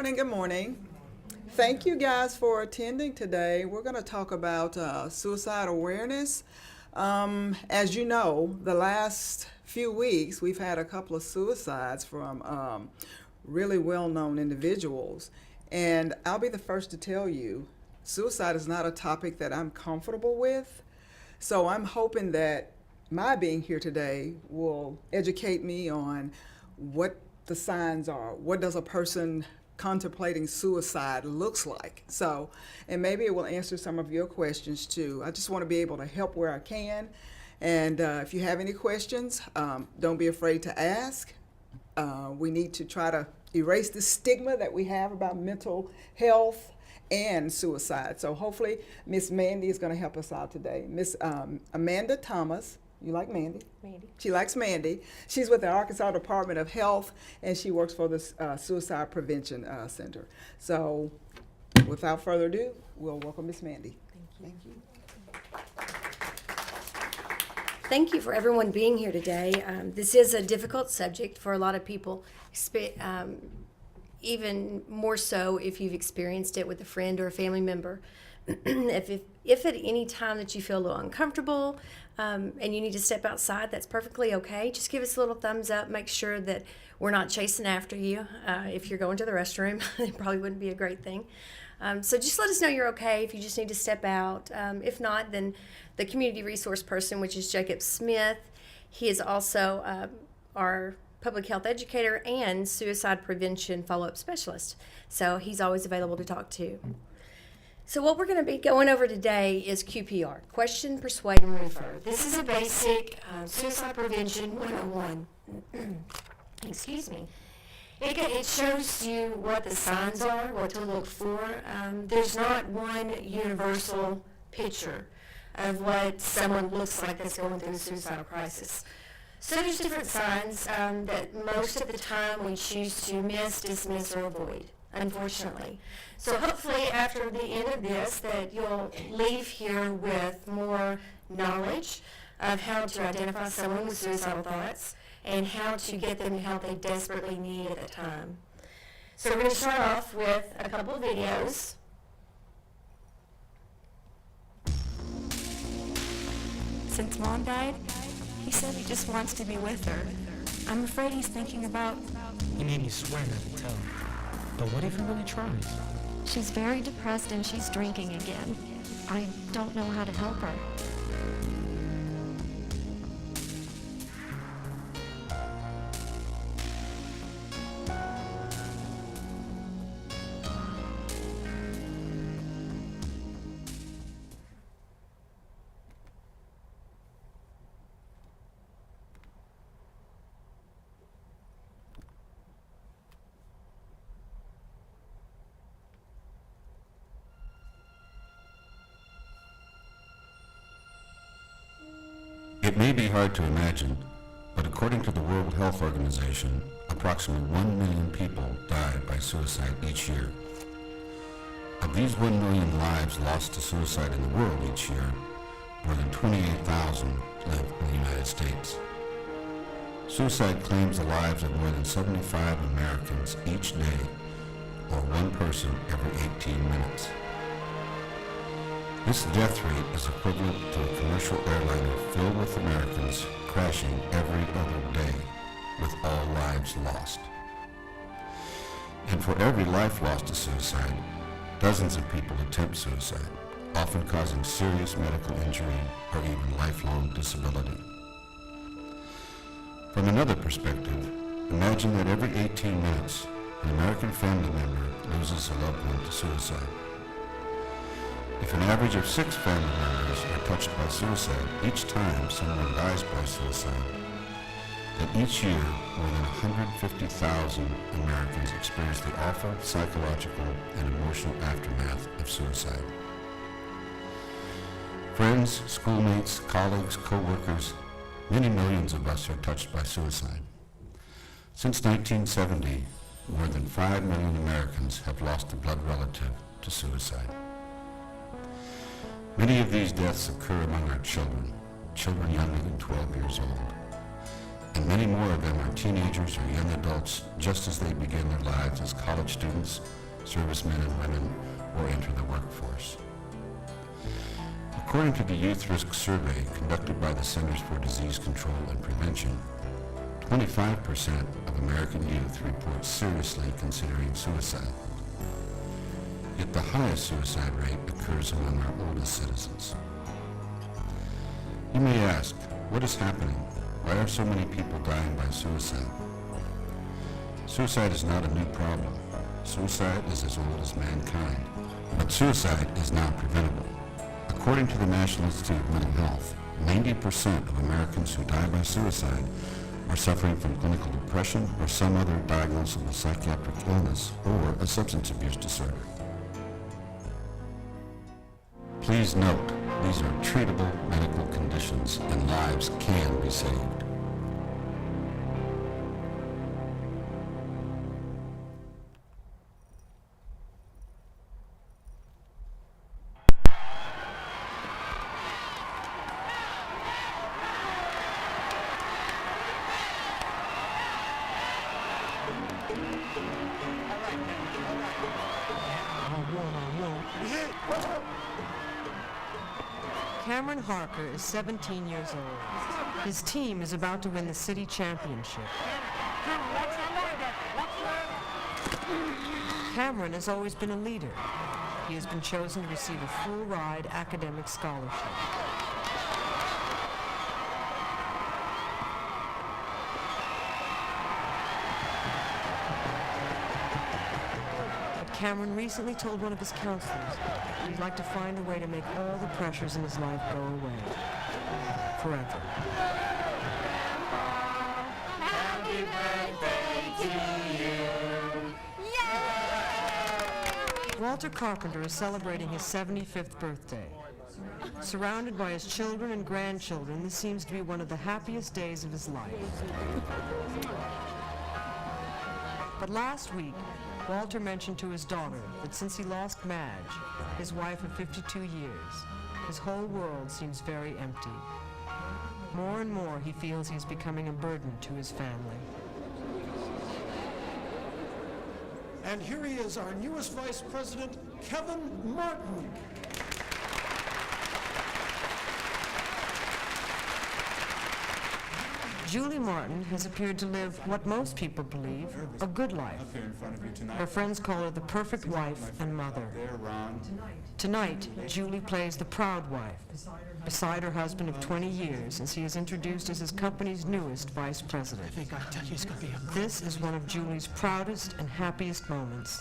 morning. Good morning. Thank you guys for attending today. We're going to talk about suicide awareness. As you know, the last few weeks we've had a couple of suicides from really well known individuals. And I'll be the first to tell you suicide is not a topic that I'm comfortable with. So I'm hoping that my being here today will educate me on what the signs are. What does a person contemplating suicide looks like? So, and maybe it will answer some of your questions too. I just want to be able to help where I can. And if you have any questions, don't be afraid to ask. We need to try to erase the stigma that we have about mental health and suicide. So hopefully Miss Mandy is going to help us out today. Miss Amanda Thomas. You like Mandy? Mandy. She likes Mandy. She's with the Arkansas Department of Health, and she works for the Suicide Prevention Center. So, without further ado, we'll welcome Miss Mandy. Thank you. Thank you for everyone being here today. This is a difficult subject for a lot of people, even more so if you've experienced it with a friend or a family member. If at any time that you feel a little uncomfortable and you need to step outside, that's perfectly okay. Just give us a little thumbs up. Make sure that we're not chasing after you. If you're going to the restroom, it probably wouldn't be a great thing. So just let us know you're okay if you just need to step out. If not, then the community resource person, which is Jacob Smith, he is also our public health educator and suicide prevention follow-up specialist. So he's always available to talk to. So what we're going to be going over today is QPR, Question, Persuade, and Refer. This is a basic suicide prevention 101. Excuse me. It shows you what the signs are, what to look for. There's not one universal picture of what someone looks like that's going through a suicidal crisis. So there's different signs that most of the time we choose to miss, dismiss, or avoid, unfortunately. So hopefully after the end of this that you'll leave here with more knowledge of how to identify someone with suicidal thoughts and how to get them the help they desperately need at the time. So we're going to start off with a couple of videos. Since Mom died, he said he just wants to be with her. I'm afraid he's thinking about... You made me swear not to tell him. But what if he really tries? She's very depressed and she's drinking again. I don't know how to help her. It may be hard to imagine, but according to the World Health Organization, approximately 1 million people die by suicide each year. Of these 1 million lives lost to suicide in the world each year, more than 28,000 live in the United States. Suicide claims the lives of more than 75 Americans each day, or one person every 18 minutes. This death rate is equivalent to a commercial airliner filled with Americans crashing every other day, with all lives lost. And for every life lost to suicide, dozens of people attempt suicide, often causing serious medical injury or even lifelong disability. From another perspective, imagine that every 18 minutes, an American family member loses a loved one to suicide. If an average of 6 family members are touched by suicide each time someone dies by suicide, then each year more than 150,000 Americans experience the awful psychological and emotional aftermath of suicide. Friends, schoolmates, colleagues, co-workers, many millions of us are touched by suicide. Since 1970, more than 5 million Americans have lost a blood relative to suicide. Many of these deaths occur among our children younger than 12 years old. and many more of them are teenagers or young adults just as they begin their lives as college students, servicemen and women, or enter the workforce. According to the Youth Risk Survey conducted by the Centers for Disease Control and Prevention, 25% of American youth report seriously considering suicide. Yet the highest suicide rate occurs among our oldest citizens. You may ask, what is happening? Why are so many people dying by suicide? Suicide is not a new problem. Suicide is as old as mankind. But suicide is not preventable. According to the National Institute of Mental Health, 90% of Americans who die by suicide are suffering from clinical depression or some other diagnosable psychiatric illness or a substance abuse disorder. Please note, these are treatable medical conditions and lives can be saved. Cameron Harker is 17 years old. His team is about to win the city championship. Cameron has always been a leader. He has been chosen to receive a full-ride academic scholarship. Cameron recently told one of his counselors he'd like to find a way to make all the pressures in his life go away. Forever. Happy birthday to you! Walter Carpenter is celebrating his 75th birthday. Surrounded by his children and grandchildren, this seems to be one of the happiest days of his life. But last week, Walter mentioned to his daughter that since he lost Madge, his wife of 52 years, his whole world seems very empty. More and more he feels he's becoming a burden to his family. And here he is, our newest Vice President, Kevin Martin. Julie Martin has appeared to live what most people believe, a good life. Her friends call her the perfect wife and mother. Tonight, Julie plays the proud wife, beside her husband of 20 years, as he is introduced as his company's newest vice president. This is one of Julie's proudest and happiest moments.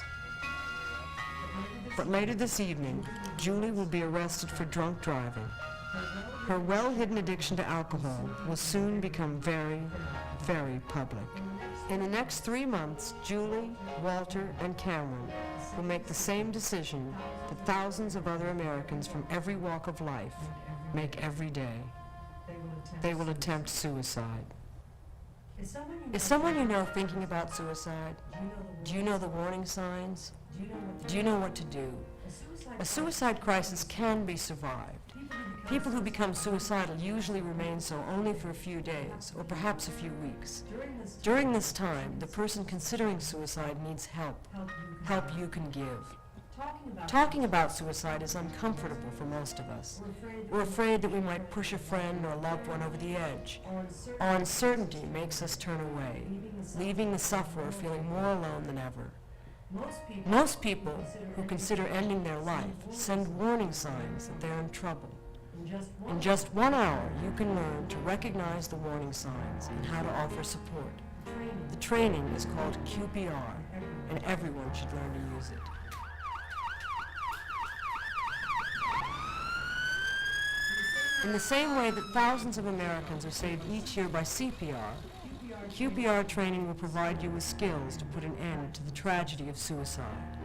But later this evening, Julie will be arrested for drunk driving. Her well-hidden addiction to alcohol will soon become very, very public. In the next 3 months, Julie, Walter, and Cameron will make the same decision that thousands of other Americans from every walk of life make every day. They will attempt suicide. Is someone you know thinking about suicide? Do you know the warning signs? Do you know what to do? A suicide crisis can be survived. People who become suicidal usually remain so only for a few days, or perhaps a few weeks. During this time, the person considering suicide needs help you can give. Talking about suicide is uncomfortable for most of us. We're afraid that we might push a friend or a loved one over the edge. Our uncertainty makes us turn away, leaving the sufferer feeling more alone than ever. Most people who consider ending their life send warning signs that they're in trouble. In just 1 hour, you can learn to recognize the warning signs and how to offer support. The training is called QPR, and everyone should learn to use it. In the same way that thousands of Americans are saved each year by CPR, QPR training will provide you with skills to put an end to the tragedy of suicide.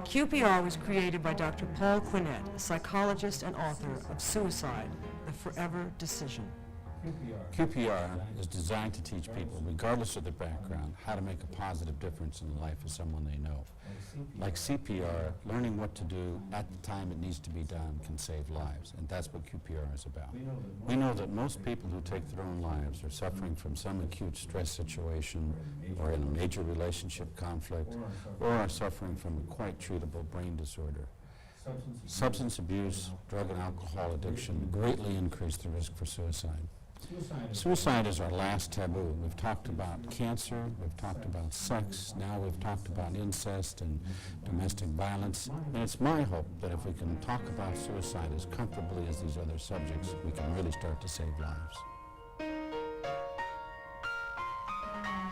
QPR was created by Dr. Paul Quinnett, a psychologist and author of Suicide, The Forever Decision. QPR is designed to teach people, regardless of their background, how to make a positive difference in the life of someone they know. Like CPR, learning what to do at the time it needs to be done can save lives, and that's what QPR is about. We know that most people who take their own lives are suffering from some acute stress situation, or in a major relationship conflict, or are suffering from a quite treatable brain disorder. Substance abuse, drug and alcohol addiction greatly increase the risk for suicide. Suicide is our last taboo. We've talked about cancer, we've talked about sex, now we've talked about incest and domestic violence. And it's my hope that if we can talk about suicide as comfortably as these other subjects, we can really start to save lives.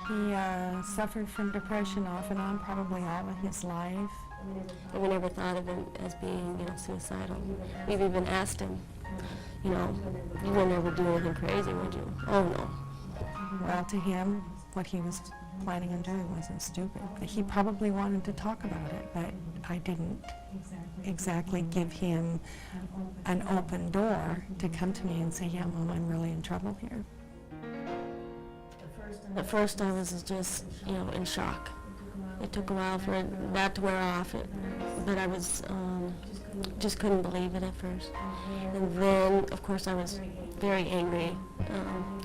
He suffered from depression off and on probably all of his life. And we never thought of him as being, suicidal. We've even asked him, you wouldn't ever do anything crazy, would you? Oh, no. Well, to him, what he was planning on doing wasn't stupid. He probably wanted to talk about it, but I didn't exactly give him an open door to come to me and say, yeah, Mom, I'm really in trouble here. At first I was just, in shock. It took a while for that to wear off, but I was, just couldn't believe it at first. And then, of course, I was very angry.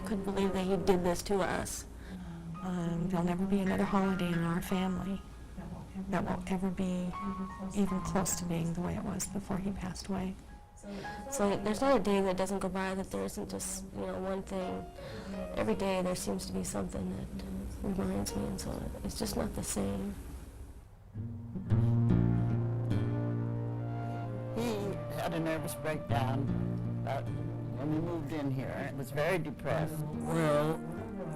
Couldn't believe that he did this to us. There'll never be another holiday in our family that will ever be even close to being the way it was before he passed away. So there's not a day that doesn't go by that there isn't just, one thing. Every day there seems to be something that reminds me, and so it's just not the same. He had a nervous breakdown when we moved in here. It was very depressed. Well,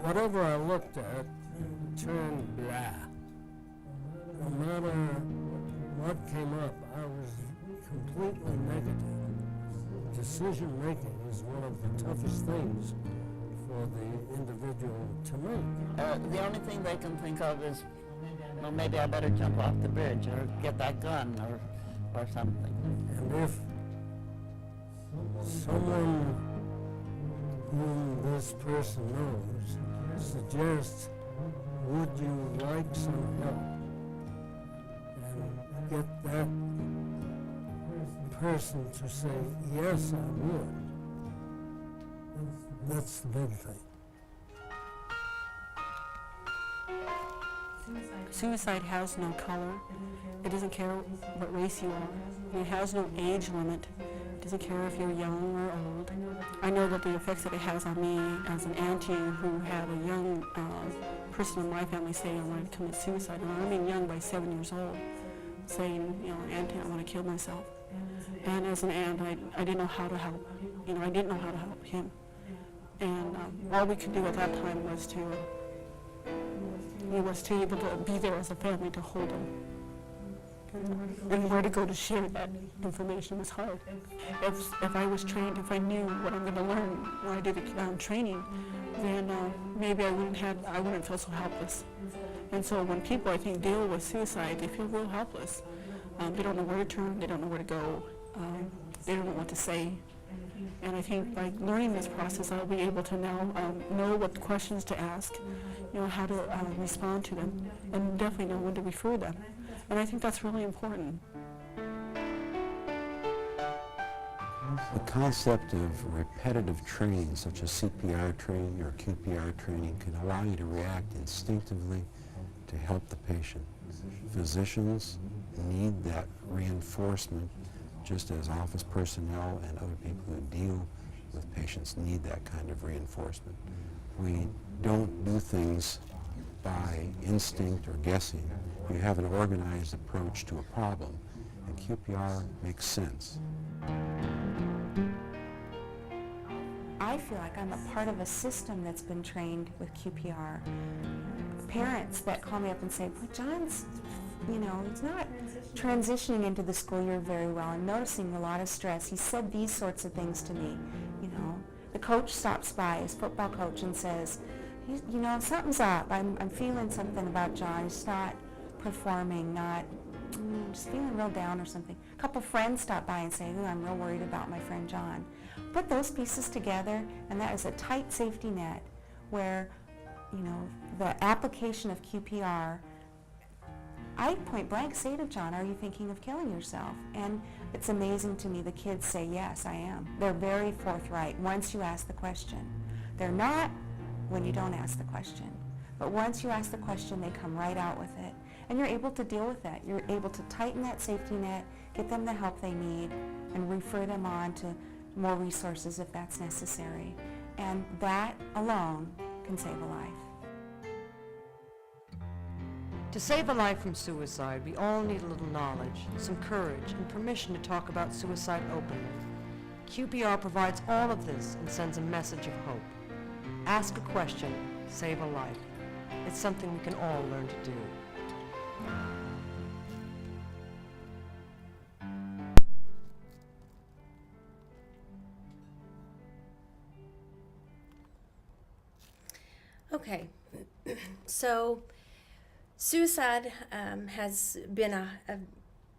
whatever I looked at turned blah. No matter what came up, I was completely negative. Decision-making is one of the toughest things for the individual to make. The only thing they can think of is, well, maybe I better jump off the bridge or get that gun or something. And if someone whom this person knows suggests, would you like some help? And get that person to say, yes, I would. That's the big thing. Suicide has no color. It doesn't care what race you are. It has no age limit. It doesn't care if you're young or old. I know that the effects that it has on me as an auntie who had a young person in my family say I want to commit suicide. And I mean young, by 7 years old, saying, Auntie, I want to kill myself. And as an aunt, I didn't know how to help. I didn't know how to help him. And all we could do at that time was to able to be there as a family to hold him. And where to go to share that information was hard. If I was trained, if I knew what I'm going to learn when I did training, then maybe I wouldn't feel so helpless. And so when people, I think, deal with suicide, they feel real helpless. They don't know where to turn, they don't know where to go, they don't know what to say. And I think by learning this process, I'll be able to now know what questions to ask, how to respond to them, and definitely know when to refer them. And I think that's really important. The concept of repetitive training, such as CPR training or QPR training, can allow you to react instinctively to help the patient. Physicians need that reinforcement, just as office personnel and other people who deal with patients need that kind of reinforcement. We don't do things by instinct or guessing. We have an organized approach to a problem, and QPR makes sense. I feel like I'm a part of a system that's been trained with QPR. Parents that call me up and say, well, John's, he's not transitioning into the school year very well. I'm noticing a lot of stress. He said these sorts of things to me, The coach stops by, his football coach, and says, something's up. I'm feeling something about John. He's not performing, just feeling real down or something. A couple friends stop by and say, I'm real worried about my friend John. Put those pieces together, and that is a tight safety net where, you know, the application of QPR, I point blank say to John, are you thinking of killing yourself? And it's amazing to me, the kids say, yes, I am. They're very forthright once you ask the question. They're not when you don't ask the question. But once you ask the question, they come right out with it. And you're able to deal with that. You're able to tighten that safety net, get them the help they need, and refer them on to more resources if that's necessary. And that alone can save a life. To save a life from suicide, we all need a little knowledge, some courage, and permission to talk about suicide openly. QPR provides all of this and sends a message of hope. Ask a question, save a life. It's something we can all learn to do. Okay, so suicide has been a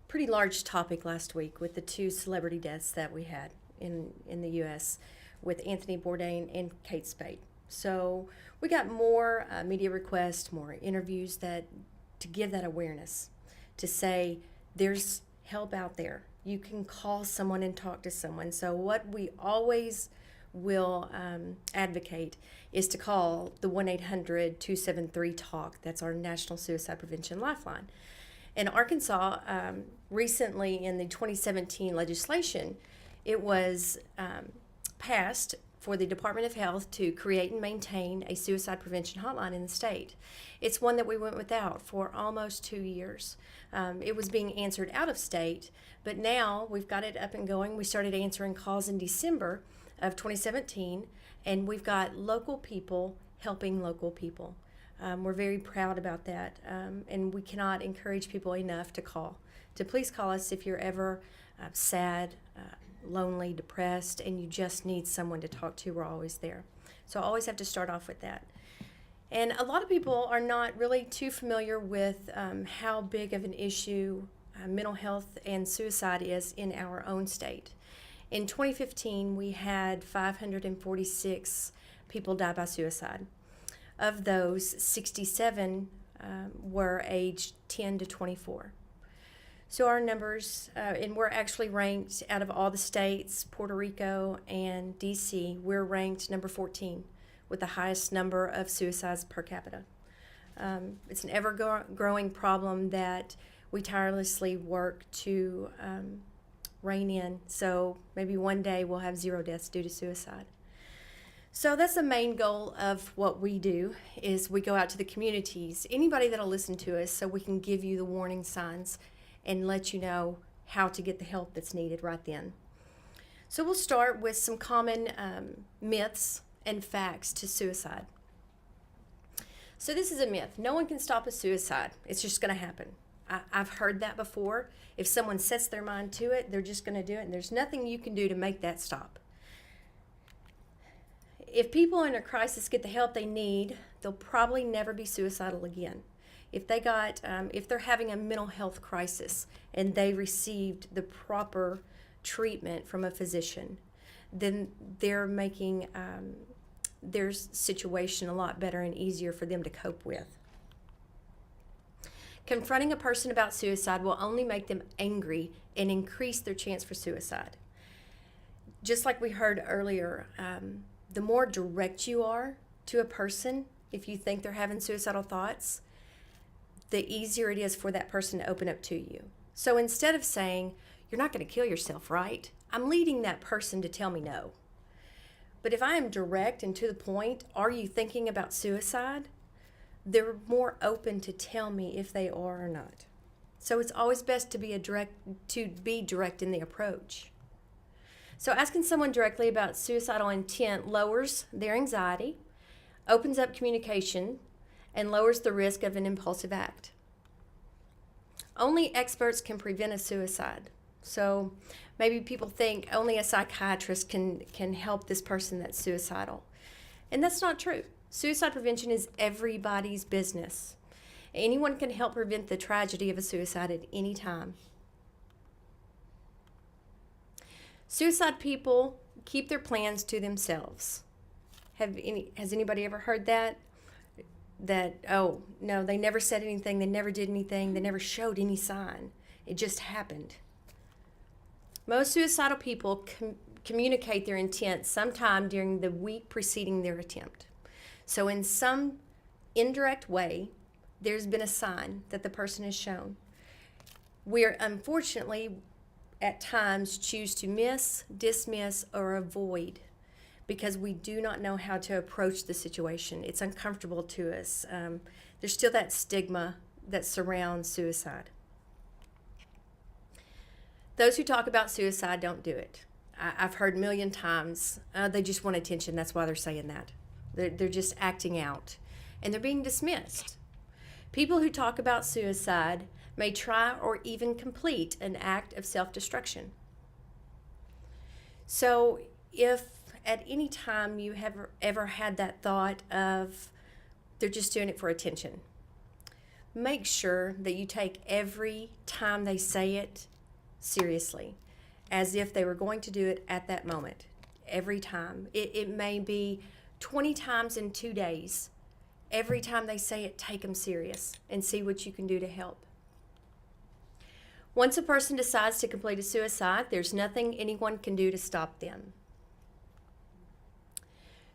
pretty large topic last week with the 2 celebrity deaths that we had in the U.S. with Anthony Bourdain and Kate Spade. So we got more media requests, more interviews to give that awareness, to say there's help out there. You can call someone and talk to someone. So what we always will advocate is to call the 1-800-273-TALK. That's our National Suicide Prevention Lifeline. In Arkansas, recently in the 2017 legislation, it was passed for the Department of Health to create and maintain a suicide prevention hotline in the state. It's one that we went without for almost 2 years. It was being answered out of state, but now we've got it up and going. We started answering calls in December of 2017, and we've got local people helping local people. We're very proud about that, and we cannot encourage people enough to call. To please call us if you're ever sad, lonely, depressed, and you just need someone to talk to. We're always there. So I always have to start off with that. And a lot of people are not really too familiar with how big of an issue mental health and suicide is in our own state. In 2015, we had 546 people die by suicide. Of those, 67 were aged 10 to 24. So our numbers, and we're actually ranked out of all the states, Puerto Rico and DC, we're ranked number 14 with the highest number of suicides per capita. It's an ever-growing problem that we tirelessly work to rein in. So maybe one day we'll have 0 deaths due to suicide. So that's the main goal of what we do, is we go out to the communities, anybody that'll listen to us, so we can give you the warning signs and let you know how to get the help that's needed right then. So we'll start with some common myths and facts to suicide. So this is a myth. No one can stop a suicide. It's just going to happen. I've heard that before. If someone sets their mind to it, they're just going to do it, and there's nothing you can do to make that stop. If people in a crisis get the help they need, they'll probably never be suicidal again. If they're having a mental health crisis and they received the proper treatment from a physician, then they're making their situation a lot better and easier for them to cope with. Confronting a person about suicide will only make them angry and increase their chance for suicide. Just like we heard earlier, the more direct you are to a person, if you think they're having suicidal thoughts, the easier it is for that person to open up to you. So instead of saying, "You're not going to kill yourself, right?" I'm leading that person to tell me no. But if I am direct and to the point, "Are you thinking about suicide?" they're more open to tell me if they are or not. So it's always best to be direct in the approach. So asking someone directly about suicidal intent lowers their anxiety, opens up communication, and lowers the risk of an impulsive act. Only experts can prevent a suicide. So maybe people think only a psychiatrist can help this person that's suicidal. And that's not true. Suicide prevention is everybody's business. Anyone can help prevent the tragedy of a suicide at any time. Suicide people keep their plans to themselves. Has anybody ever heard that? That, oh, no, they never said anything, they never did anything, they never showed any sign. It just happened. Most suicidal people communicate their intent sometime during the week preceding their attempt. So in some indirect way, there's been a sign that the person has shown. We are unfortunately at times choose to miss, dismiss, or avoid because we do not know how to approach the situation. It's uncomfortable to us. There's still that stigma that surrounds suicide. Those who talk about suicide don't do it. I've heard a million times, they just want attention, that's why they're saying that. They're just acting out, and they're being dismissed. People who talk about suicide may try or even complete an act of self-destruction. So if at any time you have ever had that thought of they're just doing it for attention, make sure that you take every time they say it seriously, as if they were going to do it at that moment, every time. It may be 20 times in 2 days. Every time they say it, take them serious and see what you can do to help. Once a person decides to complete a suicide, there's nothing anyone can do to stop them.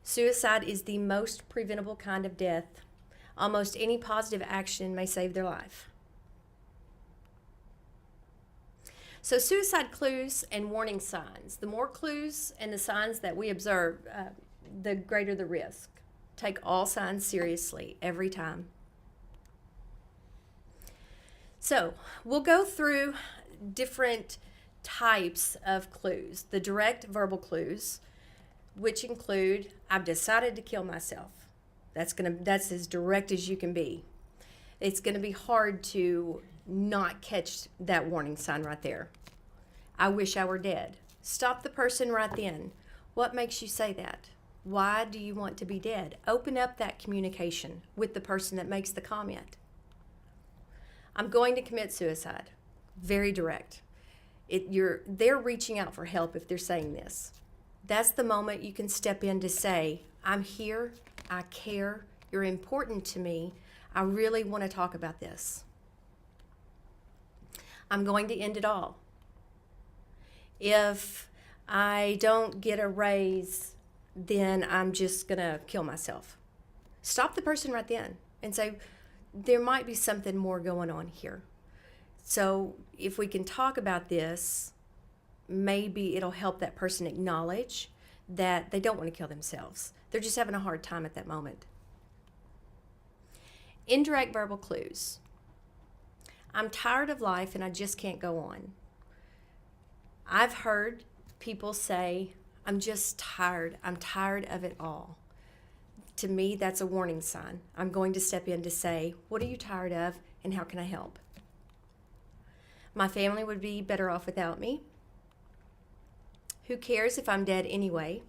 Suicide is the most preventable kind of death. Almost any positive action may save their life. So suicide clues and warning signs. The more clues and the signs that we observe, the greater the risk. Take all signs seriously every time. So we'll go through different types of clues. The direct verbal clues, which include, I've decided to kill myself. That's as direct as you can be. It's going to be hard to not catch that warning sign right there. I wish I were dead. Stop the person right then. What makes you say that? Why do you want to be dead? Open up that communication with the person that makes the comment. I'm going to commit suicide. Very direct. They're reaching out for help if they're saying this. That's the moment you can step in to say, I'm here, I care, you're important to me, I really want to talk about this. I'm going to end it all. If I don't get a raise, then I'm just going to kill myself. Stop the person right then and say, there might be something more going on here. So if we can talk about this, maybe it'll help that person acknowledge that they don't want to kill themselves. They're just having a hard time at that moment. Indirect verbal clues. I'm tired of life and I just can't go on. I've heard people say, I'm just tired. I'm tired of it all. To me, that's a warning sign. I'm going to step in to say, what are you tired of and how can I help? My family would be better off without me. Who cares if I'm dead anyway?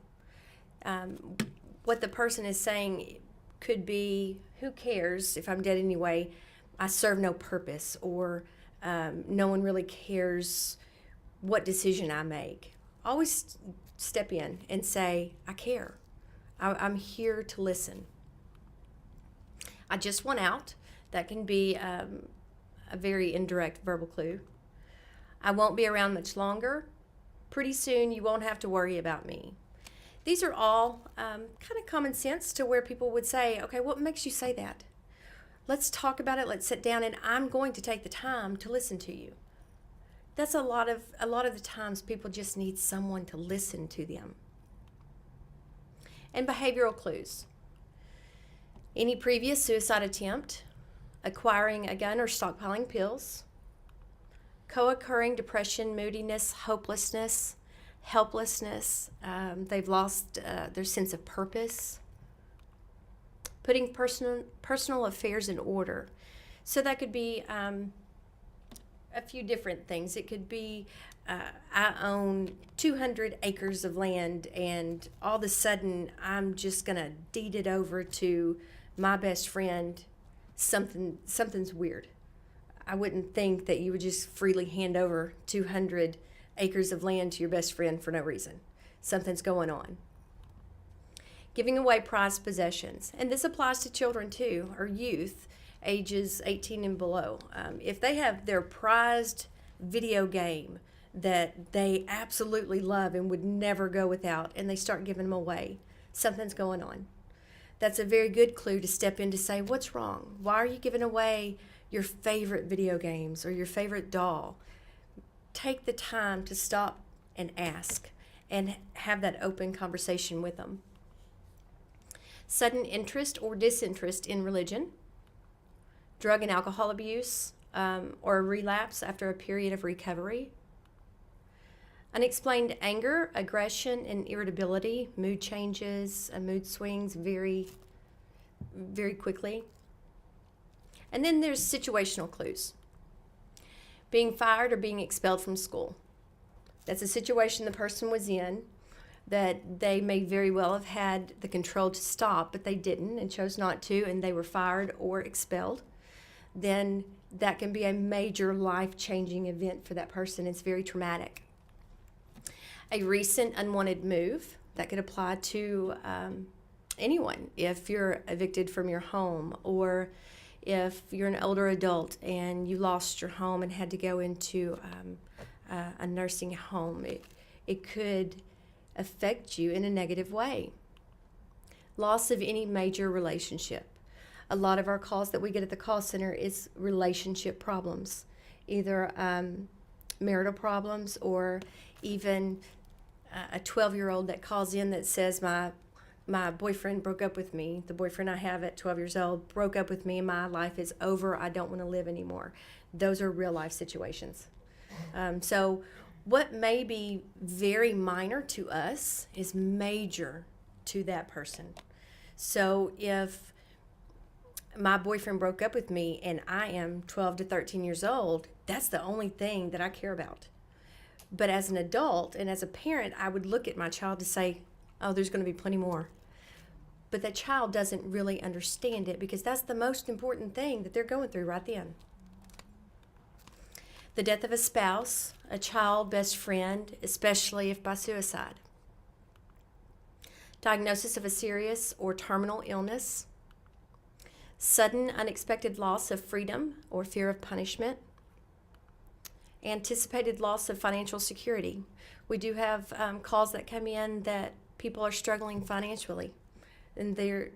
What the person is saying could be, who cares if I'm dead anyway? I serve no purpose, or no one really cares what decision I make. Always step in and say, I care. I'm here to listen. I just want out. That can be a very indirect verbal clue. I won't be around much longer. Pretty soon you won't have to worry about me. These are all kind of common sense to where people would say, okay, what makes you say that? Let's talk about it. Let's sit down and I'm going to take the time to listen to you. That's a lot of the times people just need someone to listen to them. And behavioral clues. Any previous suicide attempt, acquiring a gun or stockpiling pills, co-occurring depression, moodiness, hopelessness, helplessness, they've lost their sense of purpose, putting personal affairs in order. So that could be a few different things. It could be, I own 200 acres of land and all of a sudden I'm just gonna deed it over to my best friend. Something's weird. I wouldn't think that you would just freely hand over 200 acres of land to your best friend for no reason. something's going on. Giving away prized possessions, and this applies to children too, or youth, ages 18 and below. If they have their prized video game that they absolutely love and would never go without, and they start giving them away, something's going on. That's a very good clue to step in to say, what's wrong? Why are you giving away your favorite video games or your favorite doll? Take the time to stop and ask and have that open conversation with them. Sudden interest or disinterest in religion, drug and alcohol abuse, or a relapse after a period of recovery. Unexplained anger, aggression, and irritability, mood changes, mood swings very, very quickly. And then there's situational clues. Being fired or being expelled from school. That's a situation the person was in that they may very well have had the control to stop, but they didn't and chose not to, and they were fired or expelled. Then that can be a major life-changing event for that person. It's very traumatic. A recent unwanted move, that could apply to anyone. If you're evicted from your home, or if you're an older adult and you lost your home and had to go into a nursing home, it could affect you in a negative way. Loss of any major relationship. A lot of our calls that we get at the call center is relationship problems, either marital problems, or even a 12-year-old that calls in that says, my boyfriend broke up with me. The boyfriend I have at 12 years old broke up with me and my life is over. I don't want to live anymore. Those are real life situations. So what may be very minor to us is major to that person. So if my boyfriend broke up with me and I am 12 to 13 years old, that's the only thing that I care about. But as an adult and as a parent, I would look at my child to say, oh, there's going to be plenty more. But that child doesn't really understand it, because that's the most important thing that they're going through right then. The death of a spouse, a child, best friend, especially if by suicide. Diagnosis of a serious or terminal illness. Sudden, unexpected loss of freedom or fear of punishment. Anticipated loss of financial security. We do have calls that come in that people are struggling financially, and they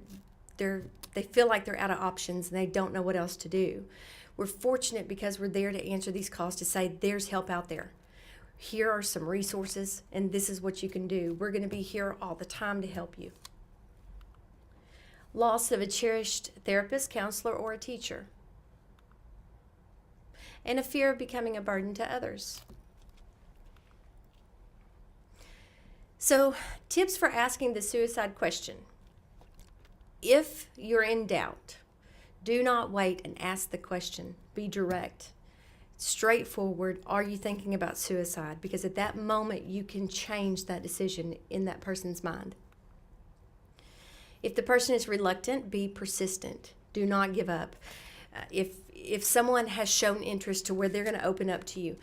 feel like they're out of options and they don't know what else to do. We're fortunate because we're there to answer these calls to say there's help out there. Here are some resources, and this is what you can do. We're going to be here all the time to help you. Loss of a cherished therapist, counselor, or a teacher. And a fear of becoming a burden to others. So, tips for asking the suicide question. If you're in doubt, do not wait and ask the question. Be direct, straightforward. Are you thinking about suicide? Because at that moment, you can change that decision in that person's mind. If the person is reluctant, be persistent. Do not give up. If someone has shown interest to where they're going to open up to you,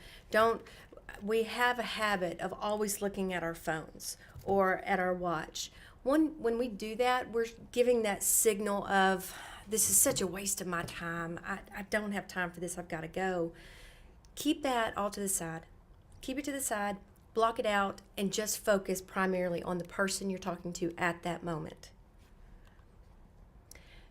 we have a habit of always looking at our phones or at our watch. When we do that, we're giving that signal of, this is such a waste of my time. I don't have time for this. I've got to go. Keep that all to the side. Keep it to the side, block it out, and just focus primarily on the person you're talking to at that moment.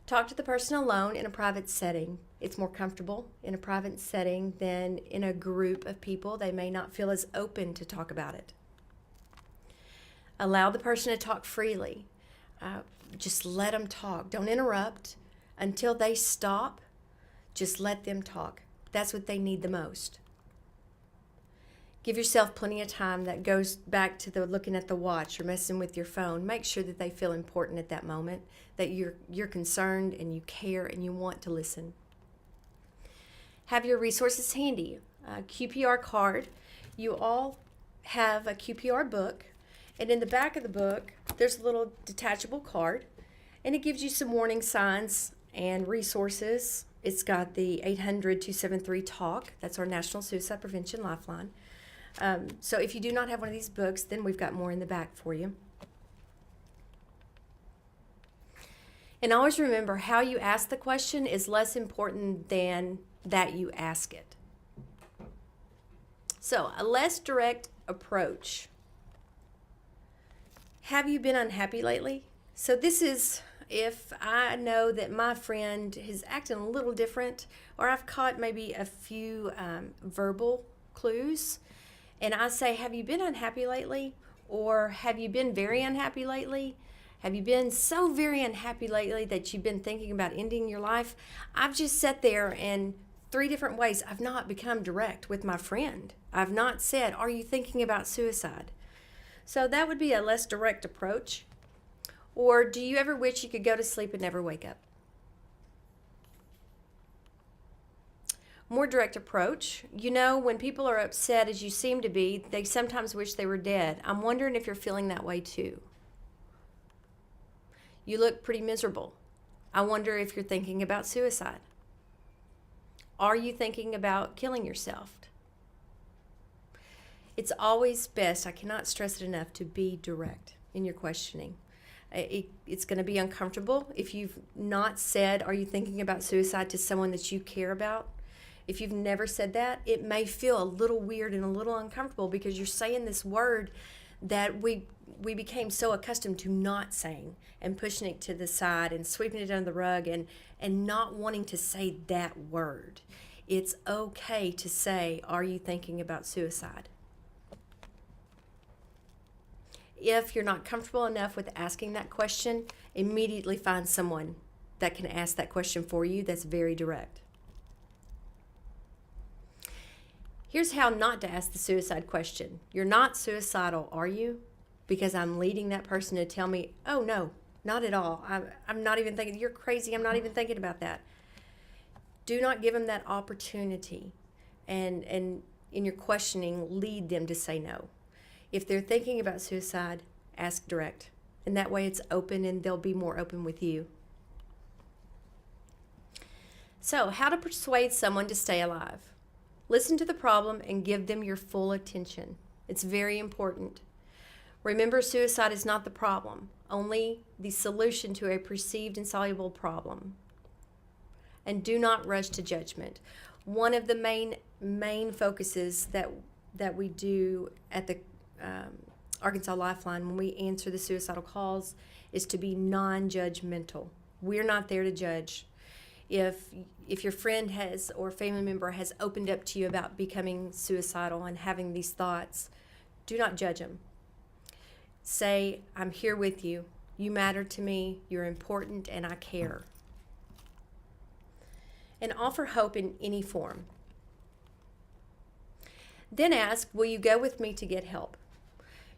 Talk to the person alone in a private setting. It's more comfortable in a private setting than in a group of people. They may not feel as open to talk about it. Allow the person to talk freely. Just let them talk. Don't interrupt. Until they stop, just let them talk. That's what they need the most. Give yourself plenty of time. That goes back to the looking at the watch or messing with your phone. Make sure that they feel important at that moment, that you're concerned and you care and you want to listen. Have your resources handy. A QPR card. You all have a QPR book, and in the back of the book, there's a little detachable card, and it gives you some warning signs and resources. It's got the 800-273-TALK. That's our National Suicide Prevention Lifeline. So if you do not have one of these books, then we've got more in the back for you. And always remember, how you ask the question is less important than that you ask it. So, a less direct approach. Have you been unhappy lately? So this is if I know that my friend is acting a little different, or I've caught maybe a few verbal clues, and I say, have you been unhappy lately? Or have you been very unhappy lately? Have you been so very unhappy lately that you've been thinking about ending your life? I've just sat there and 3 different ways. I've not become direct with my friend. I've not said, are you thinking about suicide? So that would be a less direct approach. Or do you ever wish you could go to sleep and never wake up? More direct approach. You know, when people are upset as you seem to be, they sometimes wish they were dead. I'm wondering if you're feeling that way too. You look pretty miserable. I wonder if you're thinking about suicide. Are you thinking about killing yourself? It's always best, I cannot stress it enough, to be direct in your questioning. It's going to be uncomfortable if you've not said, are you thinking about suicide, to someone that you care about. If you've never said that, it may feel a little weird and a little uncomfortable because you're saying this word that we became so accustomed to not saying, and pushing it to the side and sweeping it under the rug and not wanting to say that word. It's okay to say, are you thinking about suicide? If you're not comfortable enough with asking that question, immediately find someone that can ask that question for you that's very direct. Here's how not to ask the suicide question. You're not suicidal, are you? Because I'm leading that person to tell me, oh no, not at all. I'm not even thinking, you're crazy, I'm not even thinking about that. Do not give them that opportunity, and in your questioning, lead them to say no. If they're thinking about suicide, ask direct. And that way it's open and they'll be more open with you. So, how to persuade someone to stay alive. Listen to the problem and give them your full attention. It's very important. Remember, suicide is not the problem, only the solution to a perceived insoluble problem. And do not rush to judgment. One of the main focuses that we do at the Arkansas Lifeline when we answer the suicidal calls is to be non-judgmental. We're not there to judge. If your friend has or family member has opened up to you about becoming suicidal and having these thoughts, do not judge them. Say, I'm here with you. You matter to me. You're important and I care. And offer hope in any form. Then ask, will you go with me to get help?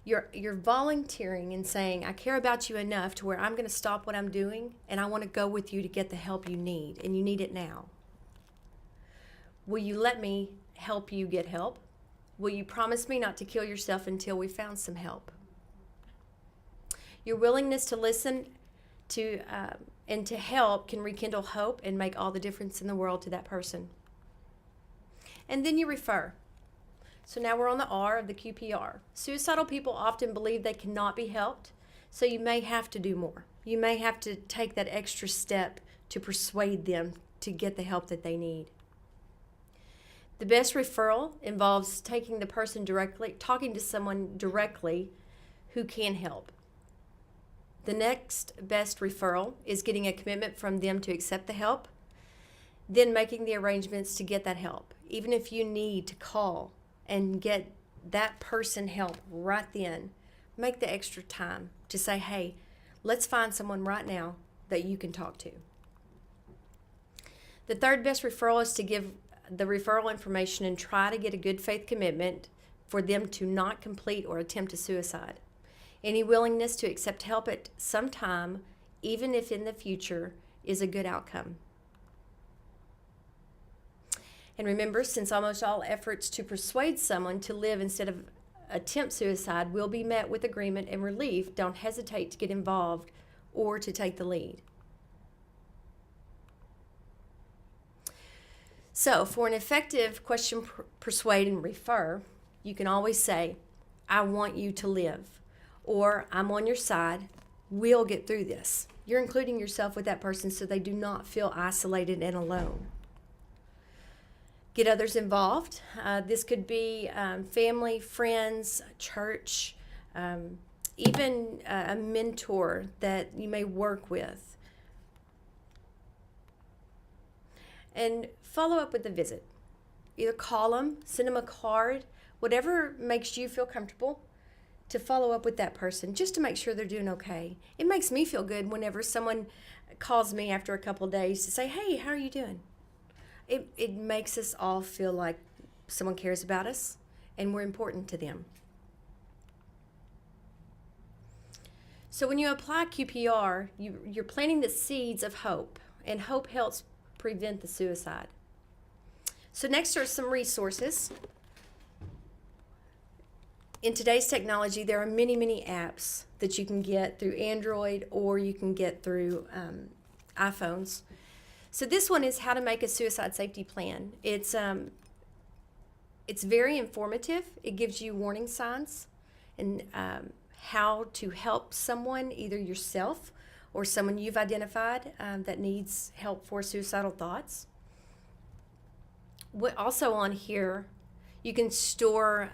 You're volunteering and saying, I care about you enough to where I'm going to stop what I'm doing and I want to go with you to get the help you need, and you need it now. Will you let me help you get help? Will you promise me not to kill yourself until we found some help? Your willingness to listen and to help can rekindle hope and make all the difference in the world to that person. And then you refer. So now we're on the R of the QPR. Suicidal people often believe they cannot be helped, so you may have to do more. You may have to take that extra step to persuade them to get the help that they need. The best referral involves taking the person directly, talking to someone directly who can help. The next best referral is getting a commitment from them to accept the help, then making the arrangements to get that help. Even if you need to call and get that person help right then, make the extra time to say, hey, let's find someone right now that you can talk to. The third best referral is to give the referral information and try to get a good faith commitment for them to not complete or attempt a suicide. Any willingness to accept help at some time, even if in the future, is a good outcome. And remember, since almost all efforts to persuade someone to live instead of attempt suicide will be met with agreement and relief, don't hesitate to get involved or to take the lead. So, for an effective question, persuade, and refer, you can always say, I want you to live, or I'm on your side, we'll get through this. You're including yourself with that person so they do not feel isolated and alone. Get others involved. This could be family, friends, church, even a mentor that you may work with. And follow up with a visit. Either call them, send them a card, whatever makes you feel comfortable to follow up with that person just to make sure they're doing okay. It makes me feel good whenever someone calls me after a couple of days to say, hey, how are you doing? It makes us all feel like someone cares about us and we're important to them. So when you apply QPR, you're planting the seeds of hope, and hope helps prevent the suicide. So next are some resources. In today's technology, there are many, many apps that you can get through Android or you can get through iPhones. So this one is How to Make a Suicide Safety Plan. It's very informative. It gives you warning signs and how to help someone, either yourself or someone you've identified that needs help for suicidal thoughts. Also on here, you can store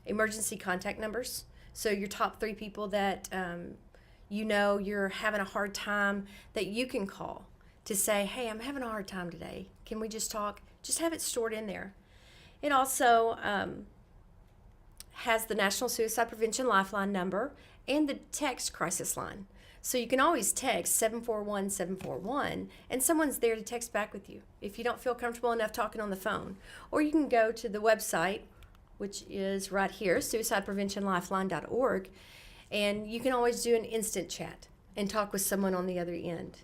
emergency contact numbers. So your top 3 people that you know you're having a hard time that you can call to say, hey, I'm having a hard time today. Can we just talk? Just have it stored in there. It also has the National Suicide Prevention Lifeline number and the text crisis line. So you can always text 741-741 and someone's there to text back with you if you don't feel comfortable enough talking on the phone. Or you can go to the website, which is right here, suicidepreventionlifeline.org, and you can always do an instant chat and talk with someone on the other end.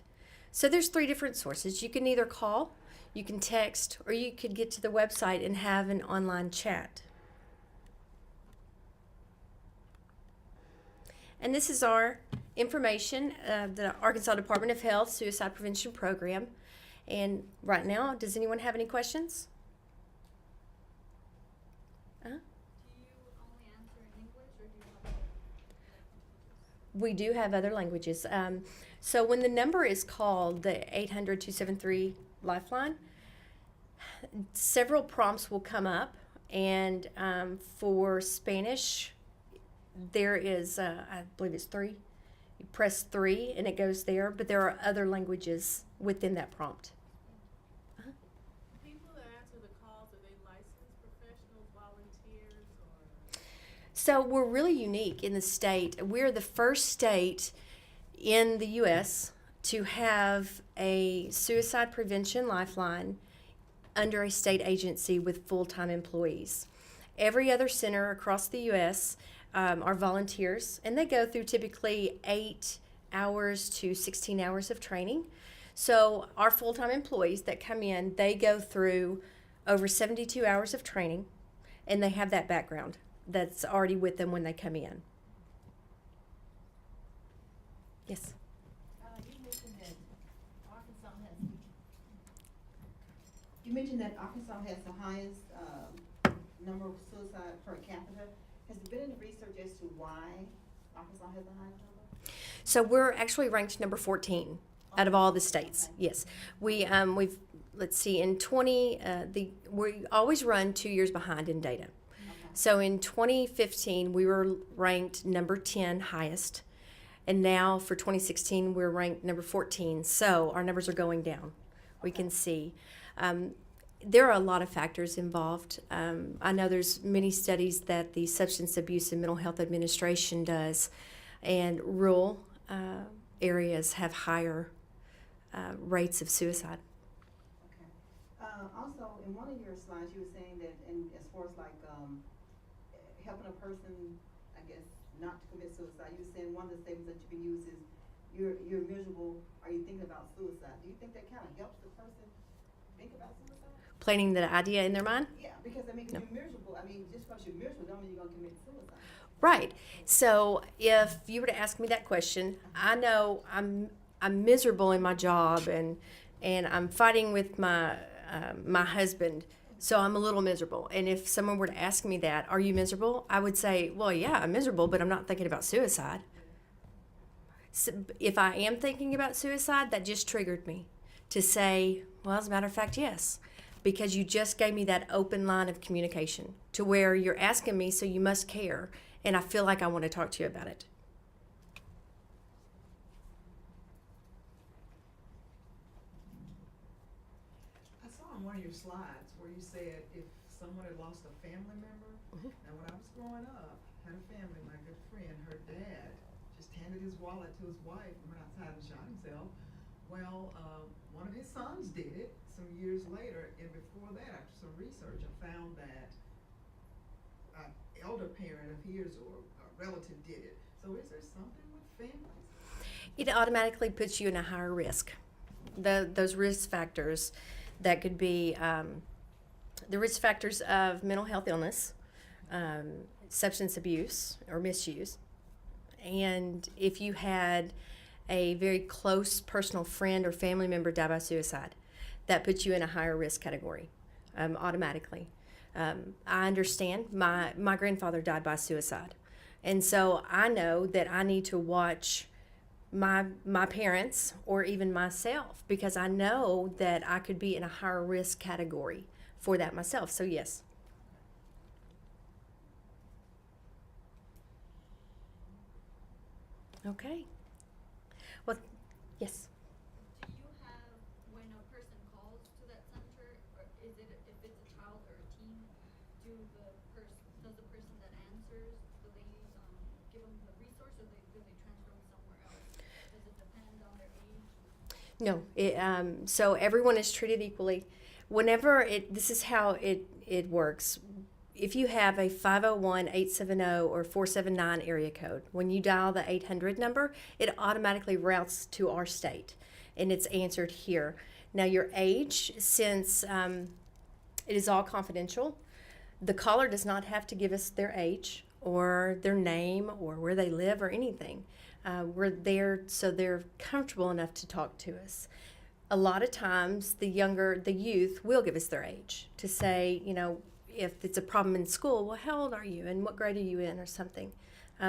So there's 3 different sources. You can either call, you can text, or you could get to the website and have an online chat. And this is our information, the Arkansas Department of Health Suicide Prevention Program. And right now, does anyone have any questions? We do have other languages. So when the number is called, the 800-273 Lifeline, several prompts will come up. And for Spanish, there is, I believe it's 3. You press 3 and it goes there, but there are other languages within that prompt. People that answer the calls, are they licensed professionals, volunteers, or? So we're really unique in the state. We're the first state in the U.S. to have a suicide prevention lifeline under a state agency with full-time employees. Every other center across the U.S. Are volunteers, and they go through typically 8 hours to 16 hours of training. So our full-time employees that come in, they go through over 72 hours of training, and they have that background that's already with them when they come in. Yes? You mentioned that Arkansas has the highest number of suicide per capita. Has there been any research as to why Arkansas has the highest number? So we're actually ranked number 14 out of all the states. Okay. Yes, we've let's see, in 20 we always run 2 years behind in data. Okay. So in 2015 we were ranked number 10 highest, and now for 2016 we're ranked number 14. So our numbers are going down. We can see. There are a lot of factors involved. I know there's many studies that the Substance Abuse and Mental Health Administration does, and rural areas have higher rates of suicide. Okay. Also, in one of your slides, you were saying that, as far as like helping a person, I guess, not to commit suicide, you were saying one of the statements that you can use is, "You're miserable. Are you thinking about suicide?" Do you think that kind of helps the person think about suicide? Planting that idea in their mind? Yeah, because I mean, no. You're miserable. I mean, just because you're miserable don't mean you're going to commit suicide. Right. So if you were to ask me that question, I know I'm miserable in my job and I'm fighting with my husband. So I'm a little miserable. And if someone were to ask me that, are you miserable? I would say, well, yeah, I'm miserable, but I'm not thinking about suicide. So if I am thinking about suicide, that just triggered me to say, well, as a matter of fact, yes, because you just gave me that open line of communication to where you're asking me, so you must care, and I feel like I want to talk to you about it. I saw on one of your slides where you said if someone had lost a family member, and when I was growing up, had a family, my good friend, her dad just handed his wallet to his wife and went outside and shot himself. Well, one of his sons did it some years later, and before that, after some research, I found that an elder parent of his or a relative did it. So is there something with families? It automatically puts you in a higher risk. Those risk factors that could be the risk factors of mental health illness, substance abuse or misuse, and if you had a very close personal friend or family member die by suicide, that puts you in a higher risk category automatically. I understand my grandfather died by suicide, and so I know that I need to watch my parents or even myself, because I know that I could be in a higher risk category for that myself. So yes. Okay. Well, yes. Do you have, when a person calls to that center, or is it, if it's a child or a teen, does the person that answers, do they give them the resource, or do they transfer them somewhere else? Does it depend on their age? No. So everyone is treated equally. Whenever this is how it works. If you have a 501-870 or 479 area code, when you dial the 800 number, it automatically routes to our state, and it's answered here. Now, your age, since it is all confidential, the caller does not have to give us their age or their name or where they live or anything. We're there so they're comfortable enough to talk to us. A lot of times, the youth will give us their age to say, if it's a problem in school, well, how old are you and what grade are you in or something.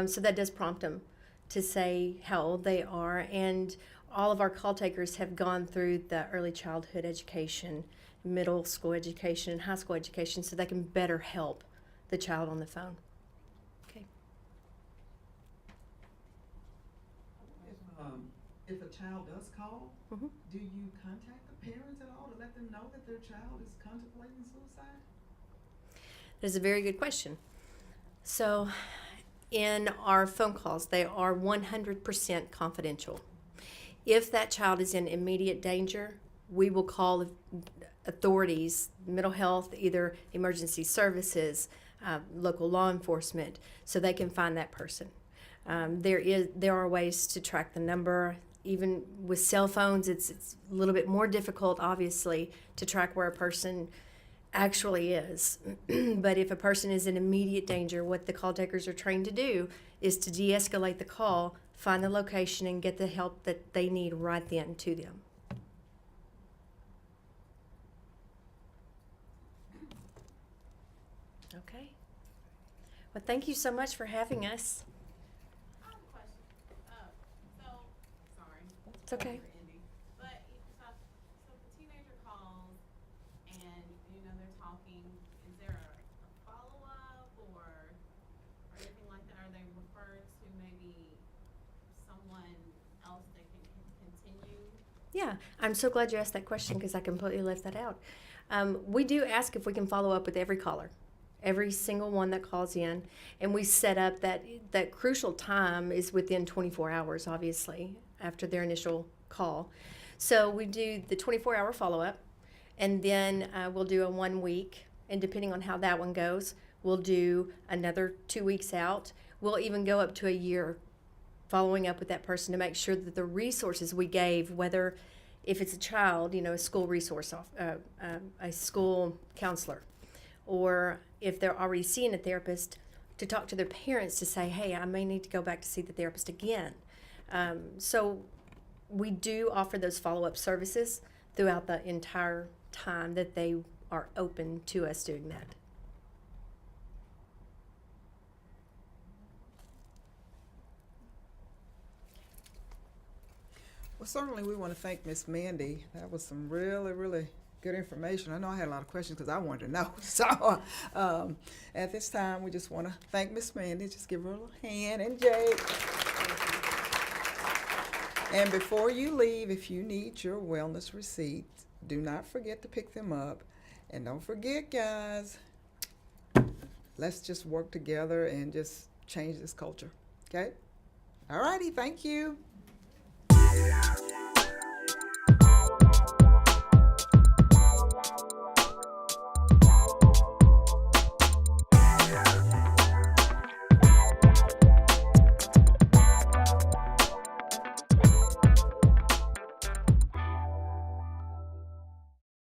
So that does prompt them to say how old they are. And all of our call takers have gone through the early childhood education, middle school education, and high school education, so they can better help the child on the phone. Okay. If a child does call, Mm-hmm. do you contact the parents at all to let them know that their child is contemplating suicide? That's a very good question. So in our phone calls, they are 100% confidential. If that child is in immediate danger, we will call authorities, mental health, either emergency services, local law enforcement, so they can find that person. There are ways to track the number. Even with cell phones, it's a little bit more difficult, obviously, to track where a person actually is. But if a person is in immediate danger, what the call takers are trained to do is to de-escalate the call, find the location, and get the help that they need right then to them. Okay. Well, thank you so much for having us. I have a question. Sorry. It's okay. For Indy. But so if the teenager calls and they're talking, is there a follow-up or anything like that? Are they referred to maybe someone else that can continue? Yeah, I'm so glad you asked that question because I completely left that out. We do ask if we can follow up with every caller, every single one that calls in, and we set up that crucial time is within 24 hours, obviously, after their initial call. So we do the 24-hour follow-up, and then we'll do a 1 week, and depending on how that one goes, we'll do another 2 weeks out. We'll even go up to a year following up with that person to make sure that the resources we gave, whether if it's a child, a school resource, a school counselor, or if they're already seeing a therapist, to talk to their parents to say, hey, I may need to go back to see the therapist again. So we do offer those follow-up services throughout the entire time that they are open to us doing that. Well, certainly we want to thank Miss Mandy. That was some really, really good information. I know I had a lot of questions because I wanted to know. So at this time, we just want to thank Miss Mandy. Just give her a little hand. And Jake. And before you leave, if you need your wellness receipts, do not forget to pick them up. And don't forget, guys, let's just work together and just change this culture. Okay? All righty. Thank you.